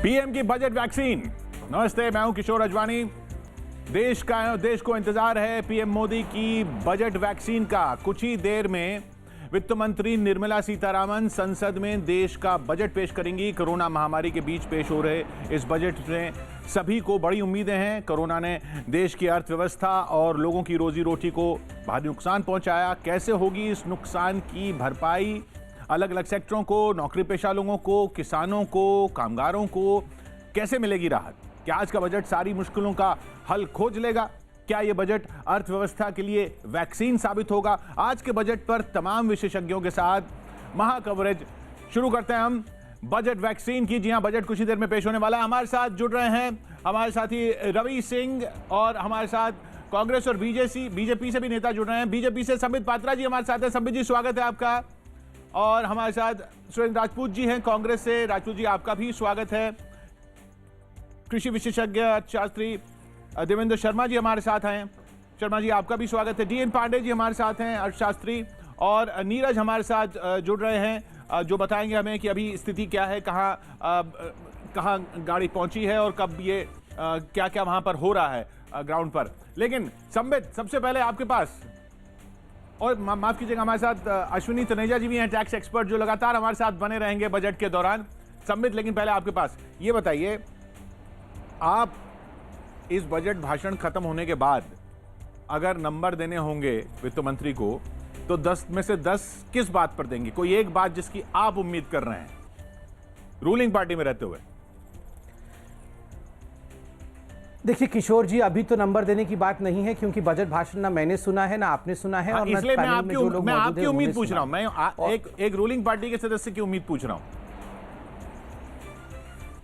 PM की budget vaccine. नमस्ते, मैं हूं किशोर अजवानी। देश को इंतजार है पीएम मोदी की बजट वैक्सीन का। कुछ ही देर में वित्त मंत्री निर्मला सीतारामन संसद में देश का बजट पेश करेंगी। कोरोना महामारी के बीच पेश हो रहे इस बजट में सभी को बड़ी उम्मीदें हैं। कोरोना ने देश की अर्थव्यवस्था और लोगों की रोजी रोटी को भारी नुकसान पहुंचाया। कैसे होगी इस नुकसान की भरपाई? अलग अलग सेक्टरों को, नौकरी पेशा लोगों को, किसानों को, कामगारों को कैसे मिलेगी राहत? क्या आज का बजट सारी मुश्किलों का हल खोज लेगा? क्या यह बजट अर्थव्यवस्था के लिए वैक्सीन साबित होगा? आज के बजट पर तमाम विशेषज्ञों के साथ महा कवरेज शुरू करते हैं हम बजट वैक्सीन की। जी हां, बजट कुछ ही देर में पेश होने वाला है। हमारे साथ जुड़ रहे हैं हमारे साथी रवि सिंह और हमारे साथ कांग्रेस और बीजेपी से भी नेता जुड़ रहे हैं। बीजेपी से संबित पात्रा जी हमारे साथ हैं। संबित जी, स्वागत है आपका। और हमारे साथ सुरेंद्र राजपूत जी हैं कांग्रेस से। राजपूत जी, आपका भी स्वागत है। कृषि विशेषज्ञ अर्थशास्त्री देवेंद्र शर्मा जी हमारे साथ हैं। शर्मा जी, आपका भी स्वागत है। डीएन पांडे जी हमारे साथ हैं, अर्थशास्त्री। और नीरज हमारे साथ जुड़ रहे हैं, जो बताएंगे हमें कि अभी स्थिति क्या है, कहाँ गाड़ी पहुंची है और कब ये क्या क्या वहां पर हो रहा है ग्राउंड पर। लेकिन संबित, सबसे पहले आपके पास, और माफ कीजिएगा, हमारे साथ अश्विनी तनेजा जी भी हैं, टैक्स एक्सपर्ट, जो लगातार हमारे साथ बने रहेंगे बजट के दौरान। संबित, लेकिन पहले आपके पास ये बताइए, आप इस बजट भाषण खत्म होने के बाद अगर नंबर देने होंगे वित्त मंत्री को, तो 10 में से 10 किस बात पर देंगे? कोई एक बात जिसकी आप उम्मीद कर रहे हैं रूलिंग पार्टी में रहते हुए? देखिए किशोर जी, अभी तो नंबर देने की बात नहीं है, क्योंकि बजट भाषण ना मैंने सुना है ना आपने सुना है। और इसलिए मैं आपकी उम्मीद पूछ रहा हूं। मैं एक रूलिंग पार्टी के सदस्य की उम्मीद पूछ रहा हूं।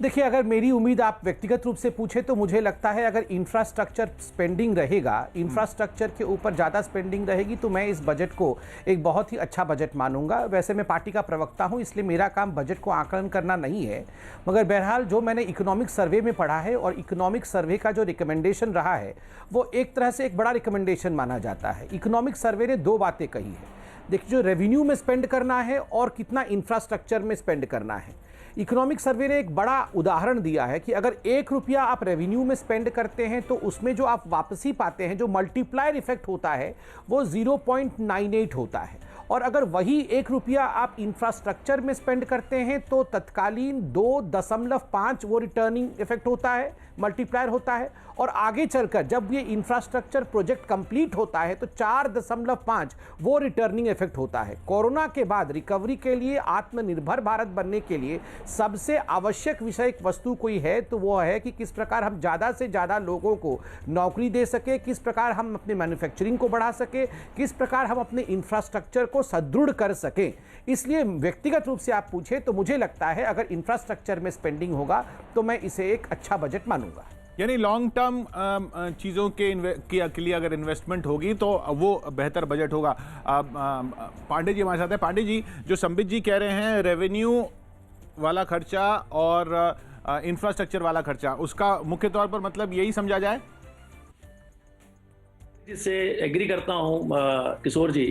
देखिए, अगर मेरी उम्मीद आप व्यक्तिगत रूप से पूछे तो मुझे लगता है अगर इंफ्रास्ट्रक्चर स्पेंडिंग रहेगा, इंफ्रास्ट्रक्चर के ऊपर ज़्यादा स्पेंडिंग रहेगी, तो मैं इस बजट को एक बहुत ही अच्छा बजट मानूंगा। वैसे मैं पार्टी का प्रवक्ता हूं, इसलिए मेरा काम बजट को आकलन करना नहीं है। मगर बहरहाल जो मैंने इकोनॉमिक सर्वे में पढ़ा है, और इकोनॉमिक सर्वे का जो रिकमेंडेशन रहा है वो एक तरह से एक बड़ा रिकमेंडेशन माना जाता है। इकोनॉमिक सर्वे ने 2 बातें कही है। देखिए, जो रेवेन्यू में स्पेंड करना है और कितना इंफ्रास्ट्रक्चर में स्पेंड करना है। इकोनॉमिक सर्वे ने एक बड़ा उदाहरण दिया है कि अगर 1 रुपया आप रेवेन्यू में स्पेंड करते हैं तो उसमें जो आप वापसी पाते हैं, जो मल्टीप्लायर इफेक्ट होता है, वो 0.98 होता है। और अगर वही 1 रुपया आप इंफ्रास्ट्रक्चर में स्पेंड करते हैं तो तत्कालीन 2.5 वो रिटर्निंग इफेक्ट होता है, मल्टीप्लायर होता है। और आगे चलकर जब ये इंफ्रास्ट्रक्चर प्रोजेक्ट कंप्लीट होता है तो 4.5 वो रिटर्निंग इफेक्ट होता है। कोरोना के बाद रिकवरी के लिए, आत्मनिर्भर भारत बनने के लिए सबसे आवश्यक विषय वस्तु कोई है तो वो है कि किस प्रकार हम ज़्यादा से ज़्यादा लोगों को नौकरी दे सके, किस प्रकार हम अपने मैन्युफैक्चरिंग को बढ़ा सके, किस प्रकार हम अपने इंफ्रास्ट्रक्चर को सुदृढ़ कर सकें। इसलिए व्यक्तिगत रूप से आप पूछे तो मुझे लगता है अगर इंफ्रास्ट्रक्चर में स्पेंडिंग होगा तो मैं इसे एक अच्छा बजट मानूंगा। यानी लॉन्ग टर्म चीज़ों के लिए अगर इन्वेस्टमेंट होगी तो वो बेहतर बजट होगा। पांडे जी हमारे साथ हैं। पांडे जी, जो संबित जी कह रहे हैं रेवेन्यू वाला खर्चा और इंफ्रास्ट्रक्चर वाला खर्चा, उसका मुख्य तौर पर मतलब यही समझा जाए? जिससे एग्री करता हूं किशोर जी,